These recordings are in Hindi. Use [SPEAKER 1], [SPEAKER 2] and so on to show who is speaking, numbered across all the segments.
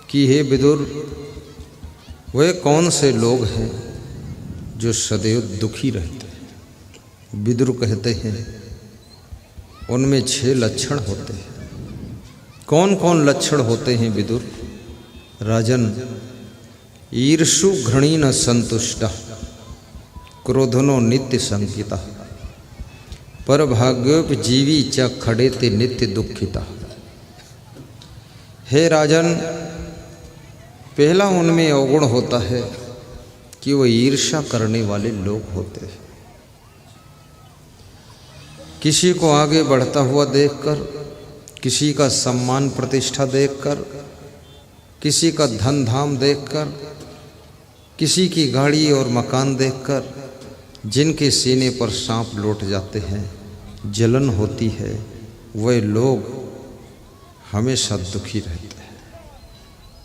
[SPEAKER 1] कि हे विदुर, वे कौन से लोग हैं जो सदैव दुखी रहते हैं। विदुर कहते हैं उनमें 6 लक्षण होते हैं। कौन कौन लक्षण होते हैं विदुर? राजन, ईर्षु घृणी न संतुष्टा, क्रोधनो नित्य संकिता, पर भाग्योपजीवी च खड़े ते नित्य दुखिता। हे राजन, पहला उनमें अवगुण होता है कि वो ईर्ष्या करने वाले लोग होते हैं। किसी को आगे बढ़ता हुआ देखकर, किसी का सम्मान प्रतिष्ठा देखकर, किसी का धन धाम देखकर, किसी की गाड़ी और मकान देखकर जिनके सीने पर सांप लौट जाते हैं, जलन होती है, वे लोग हमेशा दुखी रहते हैं,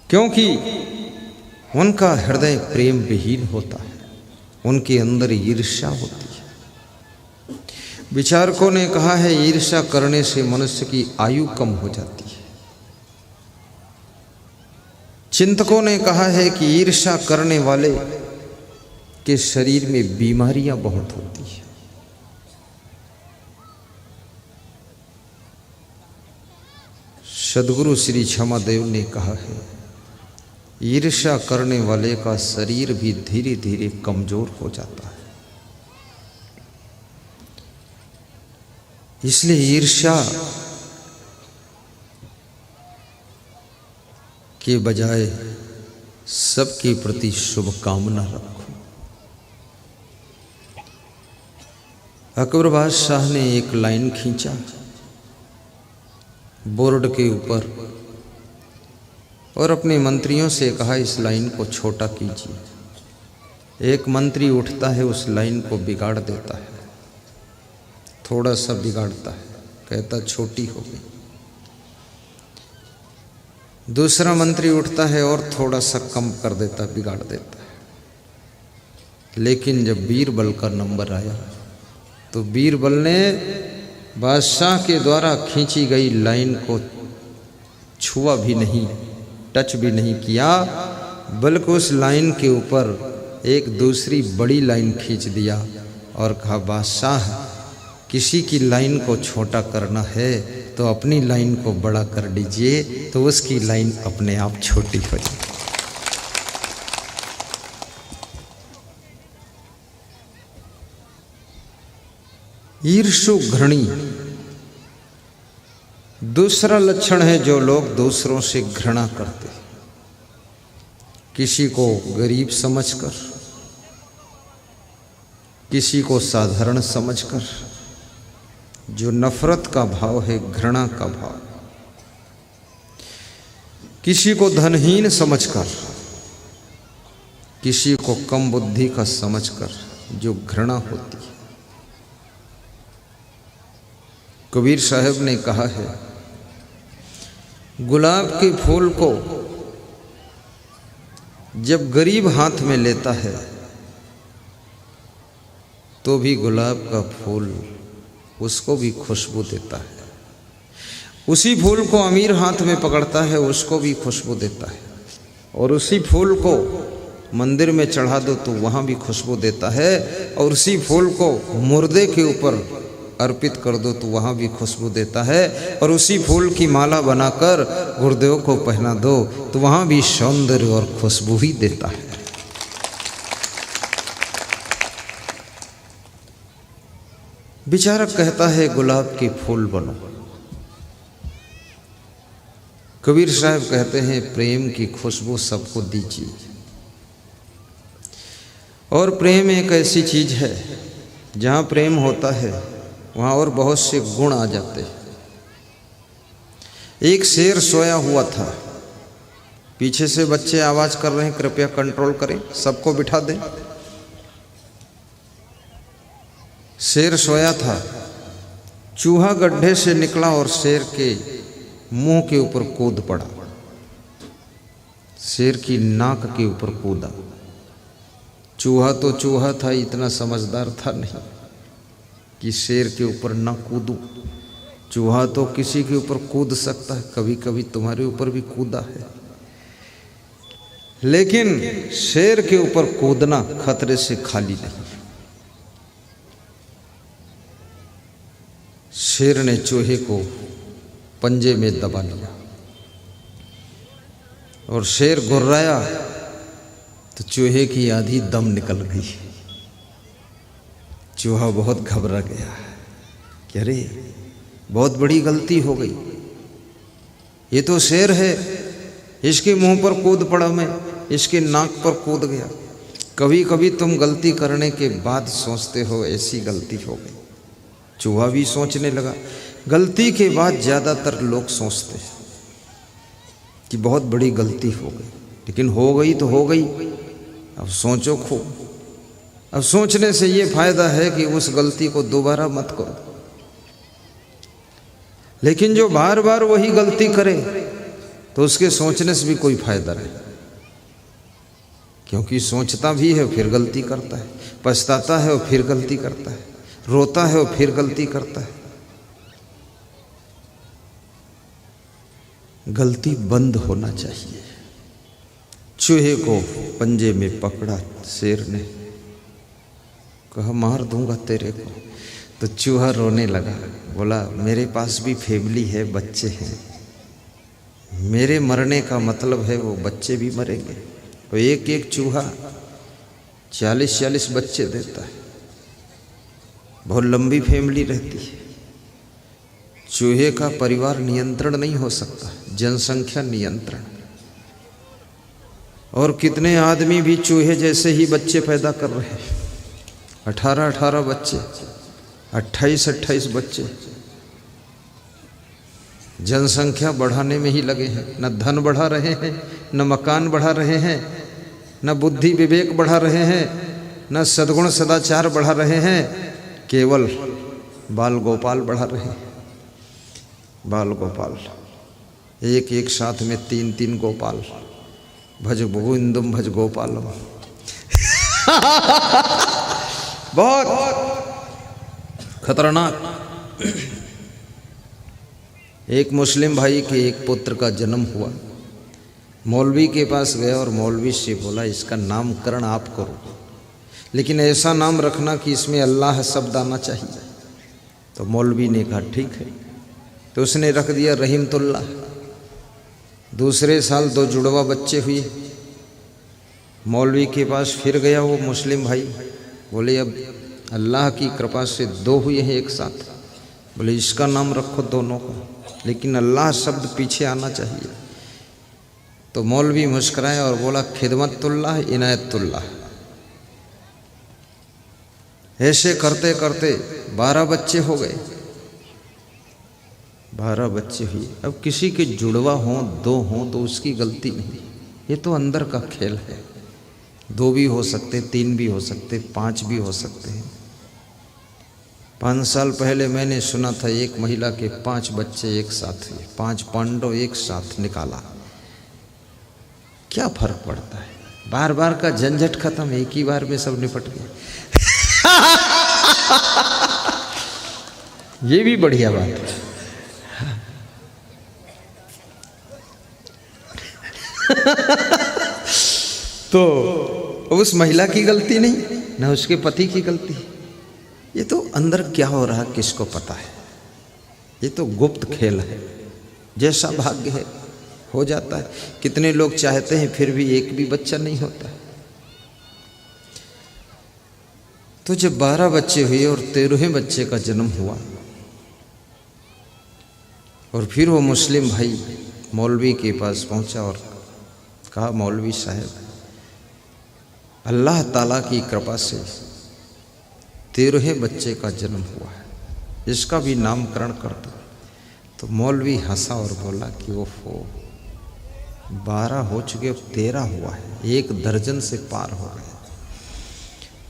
[SPEAKER 1] क्योंकि उनका हृदय प्रेम विहीन होता है, उनके अंदर ईर्ष्या होती है। विचारकों ने कहा है ईर्ष्या करने से मनुष्य की आयु कम हो जाती है। चिंतकों ने कहा है कि ईर्ष्या करने वाले के शरीर में बीमारियां बहुत होती है। सद्गुरु श्री क्षमादेव ने कहा है ईर्ष्या करने वाले का शरीर भी धीरे धीरे कमजोर हो जाता है। इसलिए ईर्ष्या के बजाय सबके प्रति शुभकामना रखो। अकबर बादशाह ने एक लाइन खींचा बोर्ड के ऊपर और अपने मंत्रियों से कहा इस लाइन को छोटा कीजिए। एक मंत्री उठता है, उस लाइन को बिगाड़ देता है, थोड़ा सा बिगाड़ता है, कहता छोटी हो गई। दूसरा मंत्री उठता है और थोड़ा सा कम कर देता, बिगाड़ देता है। लेकिन जब बीरबल का नंबर आया तो बीरबल ने बादशाह के द्वारा खींची गई लाइन को छुआ भी नहीं, टच भी नहीं किया, बल्कि उस लाइन के ऊपर एक दूसरी बड़ी लाइन खींच दिया और कहा बादशाह, किसी की लाइन को छोटा करना है तो अपनी लाइन को बड़ा कर दीजिए, तो उसकी लाइन अपने आप छोटी हो जाए। ईर्ष्यु घृणी दूसरा लक्षण है जो लोग दूसरों से घृणा करते हैं। किसी को गरीब समझकर, किसी को साधारण समझकर, जो नफरत का भाव है, घृणा का भाव, किसी को धनहीन समझकर, किसी को कम बुद्धि का समझकर जो घृणा होती है। कबीर साहब ने कहा है गुलाब के फूल को जब गरीब हाथ में लेता है तो भी गुलाब का फूल उसको भी खुशबू देता है। उसी फूल को अमीर हाथ में पकड़ता है, उसको भी खुशबू देता है। और उसी फूल को मंदिर में चढ़ा दो तो वहाँ भी खुशबू देता है। और उसी फूल को मुर्दे के ऊपर अर्पित कर दो तो वहाँ भी खुशबू देता है। और उसी फूल की माला बनाकर गुरुदेव को पहना दो तो वहाँ भी सौंदर्य और खुशबू ही देता है। विचारक कहता है गुलाब के फूल बनो। कबीर साहब कहते हैं प्रेम की खुशबू सबको दीजिए। और प्रेम एक ऐसी चीज है जहाँ प्रेम होता है वहाँ और बहुत से गुण आ जाते हैं। एक शेर सोया हुआ था, पीछे से बच्चे आवाज कर रहे हैं कृपया कंट्रोल करें, सबको बिठा दें। शेर सोया था, चूहा गड्ढे से निकला और शेर के मुंह के ऊपर कूद पड़ा, शेर की नाक के ऊपर कूदा। चूहा तो चूहा था, इतना समझदार था नहीं कि शेर के ऊपर ना कूदूं। चूहा तो किसी के ऊपर कूद सकता है, कभी कभी तुम्हारे ऊपर भी कूदा है। लेकिन शेर के ऊपर कूदना खतरे से खाली नहीं। शेर ने चूहे को पंजे में दबा लिया और शेर गुर्राया तो चूहे की आधी दम निकल गई। चूहा बहुत घबरा गया कि अरे बहुत बड़ी गलती हो गई, ये तो शेर है, इसके मुंह पर कूद पड़ा मैं, इसके नाक पर कूद गया। कभी कभी तुम गलती करने के बाद सोचते हो ऐसी गलती हो गई। चूहा भी सोचने लगा। गलती के बाद ज़्यादातर लोग सोचते हैं कि बहुत बड़ी गलती हो गई, लेकिन हो गई तो हो गई, अब सोचो खूब। अब सोचने से ये फायदा है कि उस गलती को दोबारा मत करो। लेकिन जो बार बार वही गलती करे तो उसके सोचने से भी कोई फायदा नहीं, क्योंकि सोचता भी है फिर गलती करता है, पछताता है और फिर गलती करता है, रोता है और फिर गलती करता है। गलती बंद होना चाहिए। चूहे को पंजे में पकड़ा शेर ने, कहा मार दूंगा तेरे को। तो चूहा रोने लगा, बोला मेरे पास भी फैमिली है, बच्चे हैं, मेरे मरने का मतलब है वो बच्चे भी मरेंगे। तो एक एक चूहा 40-40 बच्चे देता है, बहुत लंबी फैमिली रहती है। चूहे का परिवार नियंत्रण नहीं हो सकता, जनसंख्या नियंत्रण। और कितने आदमी भी चूहे जैसे ही बच्चे पैदा कर रहे हैं, 18-18 बच्चे, 28-28 बच्चे। जनसंख्या बढ़ाने में ही लगे हैं, न धन बढ़ा रहे हैं, न मकान बढ़ा रहे हैं, न बुद्धि विवेक बढ़ा रहे हैं, न सद्गुण सदाचार बढ़ा रहे हैं, केवल बाल गोपाल बढ़ा रहे हैं। बाल गोपाल, एक एक साथ में 3-3 गोपाल। भज गोविंदम भज गोपालम। बहुत खतरनाक। एक मुस्लिम भाई के एक पुत्र का जन्म हुआ, मौलवी के पास गया और मौलवी से बोला इसका नामकरण आप करो, लेकिन ऐसा नाम रखना कि इसमें अल्लाह शब्द आना चाहिए। तो मौलवी ने कहा ठीक है, तो उसने रख दिया रहीमतुल्लाह। दूसरे साल 2 जुड़वा बच्चे हुए। मौलवी के पास फिर गया वो मुस्लिम भाई, बोले अब अल्लाह की कृपा से 2 हुए हैं एक साथ, बोले इसका नाम रखो दोनों को, लेकिन अल्लाह शब्द पीछे आना चाहिए। तो मौलवी मुस्कुराया और बोला खिदमतुल्लाह इनायतुल्लाह। ऐसे करते करते 12 बच्चे हो गए। 12 बच्चे हुए। अब किसी के जुड़वा हों 2 हों तो उसकी गलती नहीं, ये तो अंदर का खेल है। 2 भी हो सकते, 3 भी हो सकते, 5 भी हो सकते हैं। 5 साल पहले मैंने सुना था एक महिला के 5 बच्चे एक साथ हुए, 5 पांडव एक साथ निकाला। क्या फर्क पड़ता है, बार बार का झंझट खत्म, एक ही बार में सब निपट गए। ये भी बढ़िया बात है। तो उस महिला की गलती नहीं, न उसके पति की गलती। ये तो अंदर क्या हो रहा किसको पता है। ये तो गुप्त खेल है, जैसा भाग्य है हो जाता है। कितने लोग चाहते हैं फिर भी एक भी बच्चा नहीं होता। तो जब 12 बच्चे हुए और 13वें बच्चे का जन्म हुआ, और फिर वो मुस्लिम भाई मौलवी के पास पहुंचा और कहा मौलवी साहब, अल्लाह ताला की कृपा से 13वें बच्चे का जन्म हुआ है, इसका भी नामकरण कर दो। तो मौलवी हंसा और बोला कि ओहो 12 हो चुके, अब 13 हुआ है, 1 दर्जन से पार हो गए।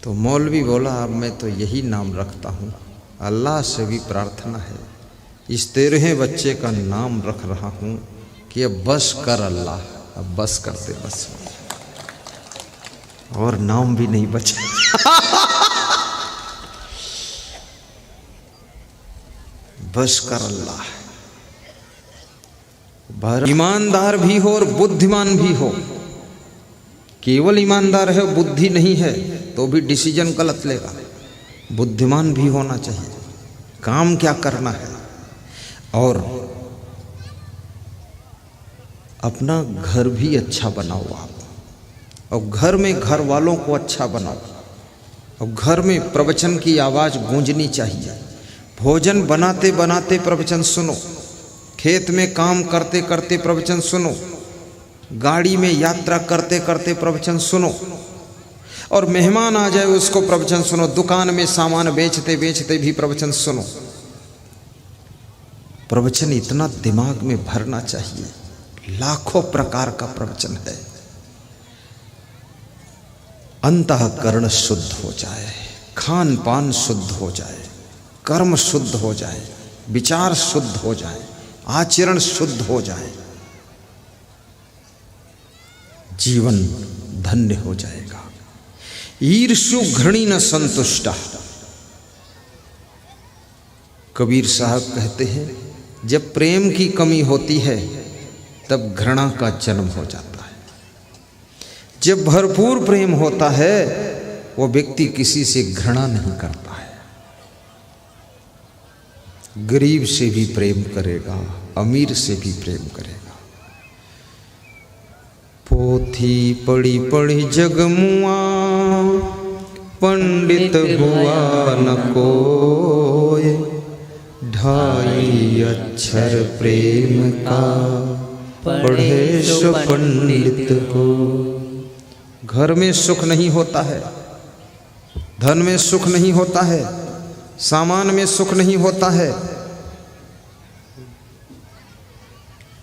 [SPEAKER 1] तो मौलवी बोला अब मैं तो यही नाम रखता हूँ, अल्लाह से भी प्रार्थना है, इस 13वें बच्चे का नाम रख रहा हूँ कि अब बस कर अल्लाह, अब बस कर दे बस, और नाम भी नहीं बचा। बस कर अल्लाह। ईमानदार भी हो और बुद्धिमान भी हो, केवल ईमानदार है, बुद्धि नहीं है, तो भी डिसीजन गलत लेगा। बुद्धिमान भी होना चाहिए, काम क्या करना है, और अपना घर भी अच्छा बनाओ आप, और घर में घर वालों को अच्छा बनाओ, और घर में प्रवचन की आवाज़ गूंजनी चाहिए। भोजन बनाते बनाते प्रवचन सुनो, खेत में काम करते करते प्रवचन सुनो, गाड़ी में यात्रा करते करते प्रवचन सुनो, और मेहमान आ जाए उसको प्रवचन सुनो, दुकान में सामान बेचते बेचते भी प्रवचन सुनो। प्रवचन इतना दिमाग में भरना चाहिए, लाखों प्रकार का प्रवचन है। अंतःकरण शुद्ध हो जाए, खान पान शुद्ध हो जाए, कर्म शुद्ध हो जाए, विचार शुद्ध हो जाए, आचरण शुद्ध हो जाए, जीवन धन्य हो जाएगा। ईर्ष्यु घृणी न संतुष्टा। कबीर साहब कहते हैं, जब प्रेम की कमी होती है तब घृणा का जन्म हो जाता है। जब भरपूर प्रेम होता है वो व्यक्ति किसी से घृणा नहीं करता है। गरीब से भी प्रेम करेगा, अमीर से भी प्रेम करेगा। पोथी पढ़ी पढ़ी जगमुआ, पंडित हुआ न कोय, ढाई अक्षर प्रेम का पढ़े सो पंडित को। घर में सुख नहीं होता है, धन में सुख नहीं होता है, सामान में सुख नहीं होता है,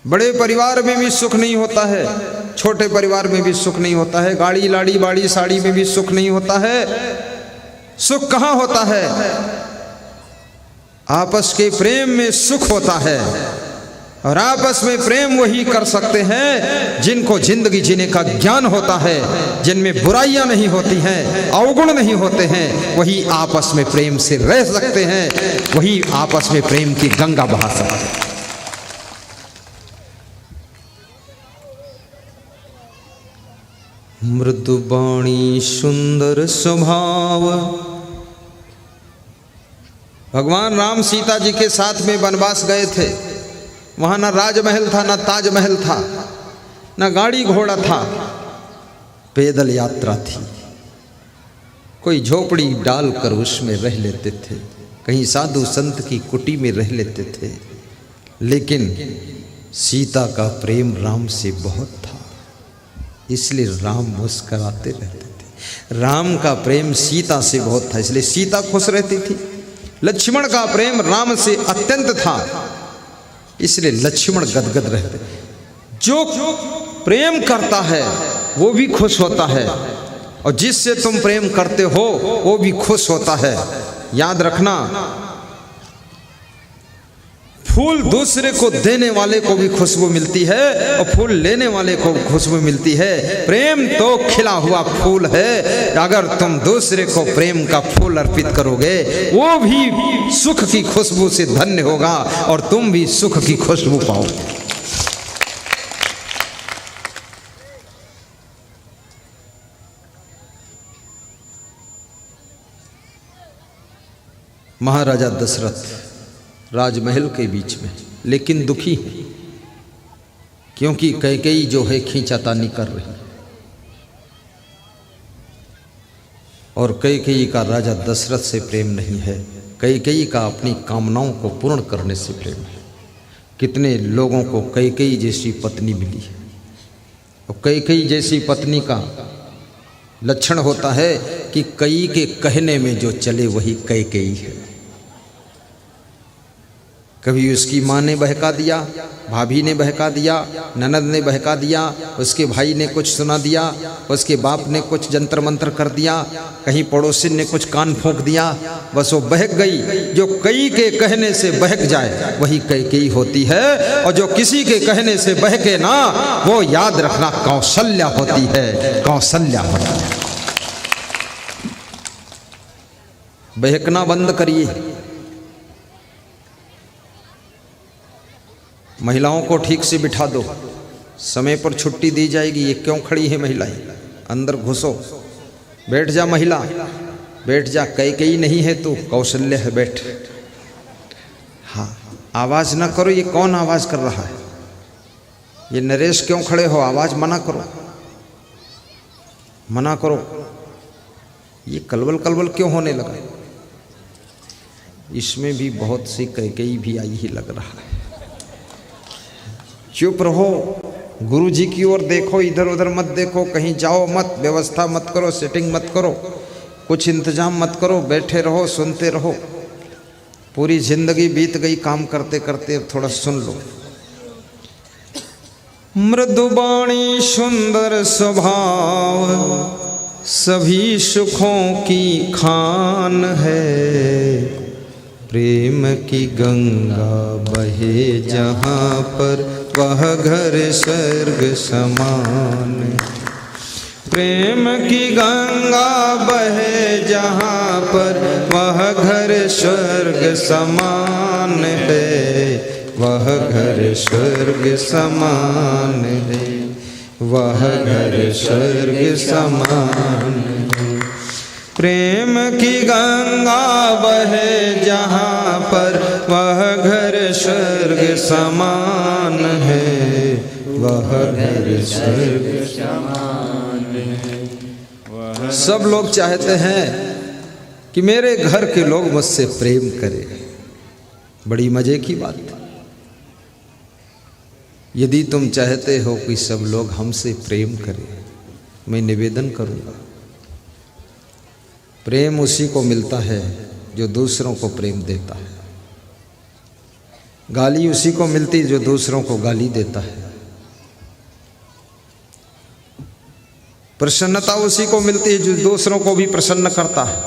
[SPEAKER 1] बड़े परिवार में भी सुख नहीं होता है, छोटे परिवार में भी सुख नहीं होता है, गाड़ी लाड़ी बाड़ी साड़ी में भी सुख नहीं होता है। सुख कहाँ होता है? आपस के प्रेम में सुख होता है। और आपस में प्रेम वही कर सकते हैं जिनको जिंदगी जीने का ज्ञान होता है, जिनमें बुराइयां नहीं होती हैं, अवगुण नहीं होते हैं। वही आपस में प्रेम से रह सकते हैं, वही आपस में प्रेम की गंगा बहा सकते हैं। मृदुबाणी सुंदर स्वभाव। भगवान राम सीता जी के साथ में वनवास गए थे। वहां ना राजमहल था, ना ताजमहल था, ना गाड़ी घोड़ा था, पैदल यात्रा थी। कोई झोपड़ी डालकर उसमें रह लेते थे, कहीं साधु संत की कुटी में रह लेते थे। लेकिन सीता का प्रेम राम से बहुत था, इसलिए राम मुस्कराते रहते थे। राम का प्रेम सीता से बहुत था, इसलिए सीता खुश रहती थी। लक्ष्मण का प्रेम राम से अत्यंत था, इसलिए लक्ष्मण गदगद रहते। जो प्रेम करता है वो भी खुश होता है, और जिससे तुम प्रेम करते हो वो भी खुश होता है। याद रखना, फूल दूसरे को देने वाले को भी खुशबू मिलती है और फूल लेने वाले को खुशबू मिलती है। प्रेम तो खिला हुआ फूल है। अगर तुम दूसरे को प्रेम का फूल अर्पित करोगे, वो भी सुख की खुशबू से धन्य होगा और तुम भी सुख की खुशबू पाओगे। महाराजा दशरथ राजमहल के बीच में, लेकिन दुखी है, क्योंकि कैकेयी जो है खींचातानी कर रही, और कैकेयी का राजा दशरथ से प्रेम नहीं है। कैकेयी का अपनी कामनाओं को पूर्ण करने से प्रेम है। कितने लोगों को कैकेयी जैसी पत्नी मिली है, और कैकेयी जैसी पत्नी का लक्षण होता है कि कई के कहने में जो चले वही कैकेयी है। कभी उसकी माँ ने बहका दिया, भाभी ने बहका दिया, ननद ने बहका दिया, उसके भाई ने कुछ सुना दिया, उसके बाप ने कुछ जंतर मंत्र कर दिया, कहीं पड़ोसी ने कुछ कान फूंक दिया, बस वो बहक गई। जो कई के कहने से बहक जाए वही कैकेयी होती है, और जो किसी के कहने से बहके ना, वो याद रखना कौशल्या होती है, कौशल्या होती है। बहकना बंद करिए। महिलाओं को ठीक से बिठा दो, समय पर छुट्टी दी जाएगी। ये क्यों खड़ी है महिलाएं? अंदर घुसो, बैठ जा महिला, बैठ जा, कैकेयी नहीं है तू, कौशल्य है, बैठ। हाँ, आवाज ना करो। ये कौन आवाज कर रहा है? ये नरेश क्यों खड़े हो? आवाज मना करो, मना करो। ये कलवल कलवल क्यों होने लगा? इसमें भी बहुत सी कैकेयी भी आई ही लग रहा है। चुप रहो, गुरु जी की ओर देखो, इधर उधर मत देखो, कहीं जाओ मत, व्यवस्था मत करो, सेटिंग मत करो, कुछ इंतजाम मत करो, बैठे रहो, सुनते रहो। पूरी जिंदगी बीत गई काम करते करते, अब थोड़ा सुन लो। मृदुबाणी सुंदर स्वभाव सभी सुखों की खान है, प्रेम की गंगा बहे जहाँ पर वह घर स्वर्ग समान। प्रेम की गंगा बहे जहाँ पर वह घर स्वर्ग समान है, वह घर स्वर्ग समान है, वह घर स्वर्ग समान है। प्रेम की गंगा बहे जहाँ पर वह घर स्वर्ग समान है, वह घर स्वर्ग समान है। सब लोग चाहते हैं कि मेरे घर के लोग मुझसे प्रेम करें। बड़ी मजे की बात है। यदि तुम चाहते हो कि सब लोग हमसे प्रेम करें, मैं निवेदन करूंगा, प्रेम उसी को मिलता है जो दूसरों को प्रेम देता है। गाली उसी को मिलती जो दूसरों को गाली देता है। प्रसन्नता उसी को मिलती है जो दूसरों को भी प्रसन्न करता है।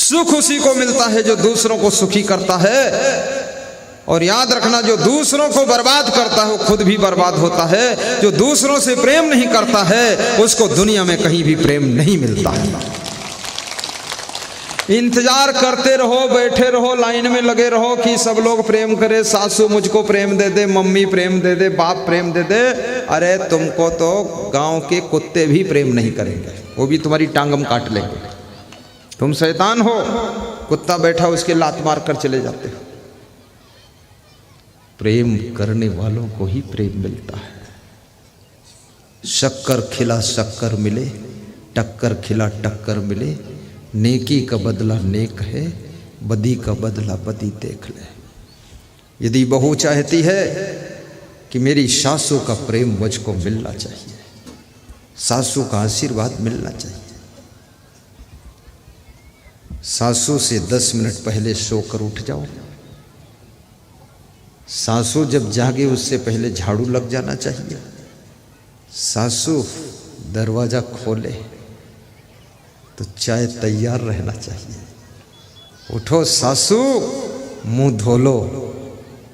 [SPEAKER 1] सुख उसी को मिलता है जो दूसरों को सुखी करता है। और याद रखना, जो दूसरों को बर्बाद करता है वो खुद भी बर्बाद होता है। जो दूसरों से प्रेम नहीं करता है उसको दुनिया में कहीं भी प्रेम नहीं मिलता है। इंतजार करते रहो, बैठे रहो, लाइन में लगे रहो कि सब लोग प्रेम करे, सासू मुझको प्रेम दे दे, मम्मी प्रेम दे दे, बाप प्रेम दे दे। अरे तुमको तो गांव के कुत्ते भी प्रेम नहीं करेंगे, वो भी तुम्हारी टांगम काट लेंगे। तुम शैतान हो, कुत्ता बैठा उसके लात मार कर चले जाते हो। प्रेम करने वालों को ही प्रेम मिलता है। शक्कर खिला शक्कर मिले, टक्कर खिला टक्कर मिले, नेकी का बदला नेक है, बदी का बदला बदी देख ले। यदि बहू चाहती है कि मेरी सासू का प्रेम मुझको मिलना चाहिए, सासू का आशीर्वाद मिलना चाहिए, सासू से 10 मिनट पहले सोकर उठ जाओ। सासू जब जागे उससे पहले झाड़ू लग जाना चाहिए। सासू दरवाजा खोले तो चाय तैयार रहना चाहिए। उठो सासू, मुंह धो लो,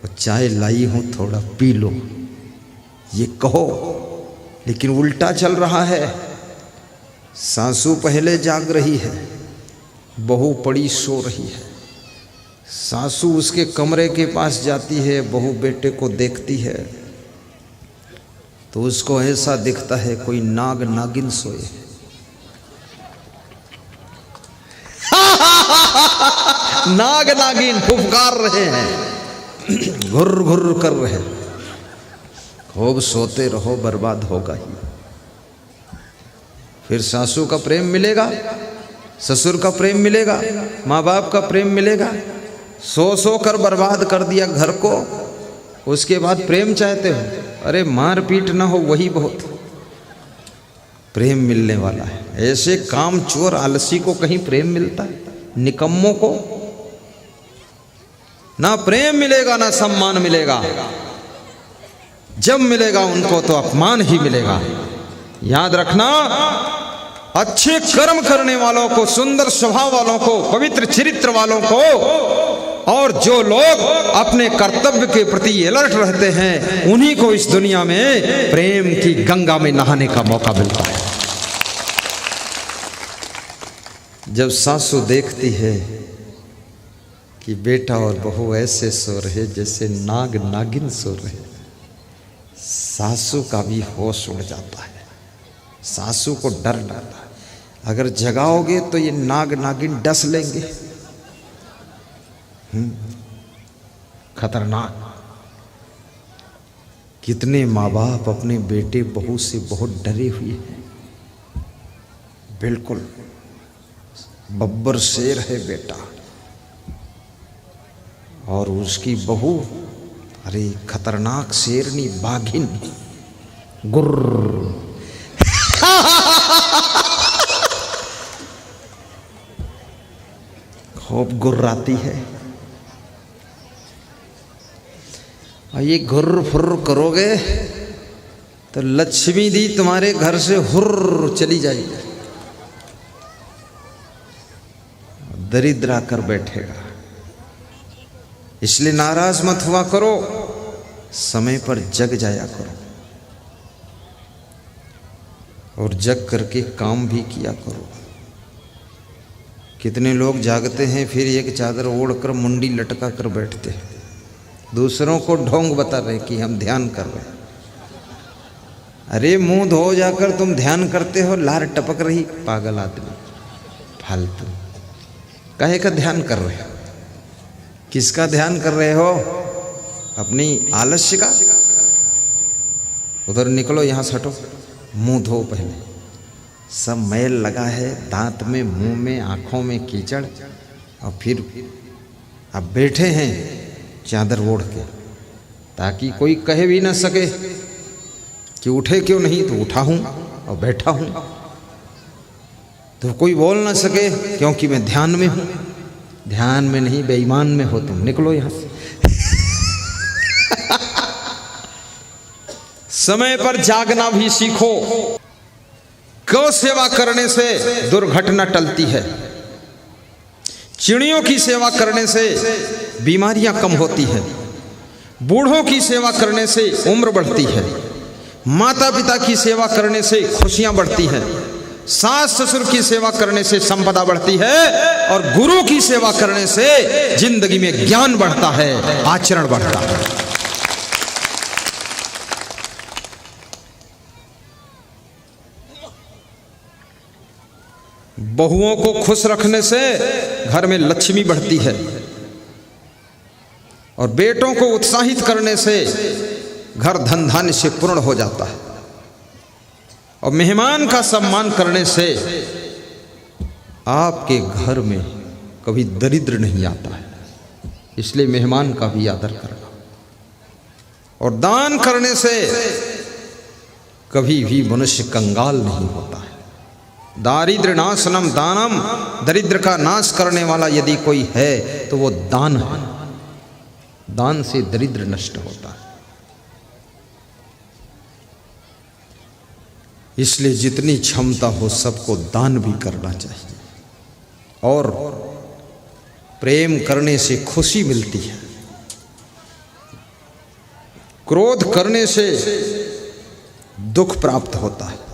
[SPEAKER 1] और चाय लाई हूं थोड़ा पी लो, ये कहो। लेकिन उल्टा चल रहा है। सासू पहले जाग रही है, बहू पड़ी सो रही है। सासू उसके कमरे के पास जाती है, बहू बेटे को देखती है तो उसको ऐसा दिखता है कोई नाग नागिन सोए। नाग नागिन फुफकार रहे हैं, घुर घुर कर रहे हैं। खूब सोते रहो, बर्बाद होगा ही। फिर सासू का प्रेम मिलेगा, ससुर का प्रेम मिलेगा, माँ बाप का प्रेम मिलेगा। सो सो कर बर्बाद कर दिया घर को, उसके बाद प्रेम चाहते हो? अरे मार पीट ना हो वही बहुत प्रेम मिलने वाला है। ऐसे काम चोर आलसी को कहीं प्रेम मिलता है? निकम्मों को ना प्रेम मिलेगा ना सम्मान मिलेगा। जब मिलेगा उनको तो अपमान ही मिलेगा। याद रखना, अच्छे कर्म करने वालों को, सुंदर स्वभाव वालों को, पवित्र चरित्र वालों को, और जो लोग अपने कर्तव्य के प्रति अलर्ट रहते हैं, उन्हीं को इस दुनिया में प्रेम की गंगा में नहाने का मौका मिलता है। जब सासू देखती है कि बेटा और बहू ऐसे सो रहे जैसे नाग नागिन सो रहे, सासू का भी होश उड़ जाता है। सासू को डर लगता है, अगर जगाओगे तो ये नाग नागिन डस लेंगे। खतरनाक। कितने माँ बाप अपने बेटे बहू से बहुत डरे हुए हैं। बिल्कुल बब्बर शेर है बेटा, और उसकी बहू अरे खतरनाक शेरनी बाघिन गुर्र। खूब गुर्राती है, और ये घुर्र फुर्र करोगे तो लक्ष्मी दी तुम्हारे घर से हुर्र चली जाएगी, दरिद्र आकर बैठेगा। इसलिए नाराज मत हुआ करो, समय पर जग जाया करो, और जग करके काम भी किया करो। कितने लोग जागते हैं फिर एक चादर ओढ़कर मुंडी लटका कर बैठते हैं, दूसरों को ढोंग बता रहे कि हम ध्यान कर रहे हैं। अरे मुंह धो जाकर तुम ध्यान करते हो, लार टपक रही, पागल आदमी, फालतू। काहे का ध्यान कर रहे हो? किसका ध्यान कर रहे हो? अपनी आलस्य का? उधर निकलो, यहां से हटो, मुंह धो पहले, सब मैल लगा है दांत में, मुंह में, आंखों में कीचड़, और फिर अब बैठे हैं चादर ओढ़ के, ताकि कोई कहे भी ना सके कि उठे क्यों नहीं, तो उठा हूं और बैठा हूं, तो कोई बोल ना सके क्योंकि मैं ध्यान में हूं। ध्यान में नहीं, बेईमान में हो तुम, निकलो यहां से। समय पर जागना भी सीखो। गौ सेवा करने से दुर्घटना टलती है, चिड़ियों की सेवा करने से बीमारियां कम होती हैं, बूढ़ों की सेवा करने से उम्र बढ़ती है, माता पिता की सेवा करने से खुशियां बढ़ती हैं, सास ससुर की सेवा करने से संपदा बढ़ती है, और गुरु की सेवा करने से जिंदगी में ज्ञान बढ़ता है, आचरण बढ़ता है। बहुओं को खुश रखने से घर में लक्ष्मी बढ़ती है, और बेटों को उत्साहित करने से घर धन धान्य से पूर्ण हो जाता है, और मेहमान का सम्मान करने से आपके घर में कभी दरिद्र नहीं आता है। इसलिए मेहमान का भी आदर करना, और दान करने से कभी भी मनुष्य कंगाल नहीं होता है। दारिद्र्य नाशनम दानम, दरिद्र का नाश करने वाला यदि कोई है तो वो दान है। दान से दरिद्र नष्ट होता है। इसलिए जितनी क्षमता हो सबको दान भी करना चाहिए, और प्रेम करने से खुशी मिलती है, क्रोध करने से दुख प्राप्त होता है।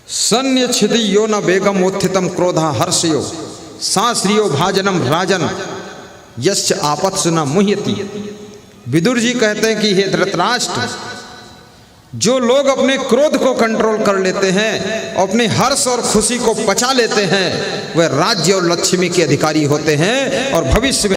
[SPEAKER 1] सन्य छिदि यो न बेगम उत्थितम क्रोधा हर्षयो साश्रियो भाजनम राजन यश्च आपत्सु न मुह्यति। विदुर जी कहते हैं कि हे धृतराष्ट्र, जो लोग अपने क्रोध को कंट्रोल कर लेते हैं, अपने हर्ष और खुशी को पचा लेते हैं, वे राज्य और लक्ष्मी के अधिकारी होते हैं, और भविष्य में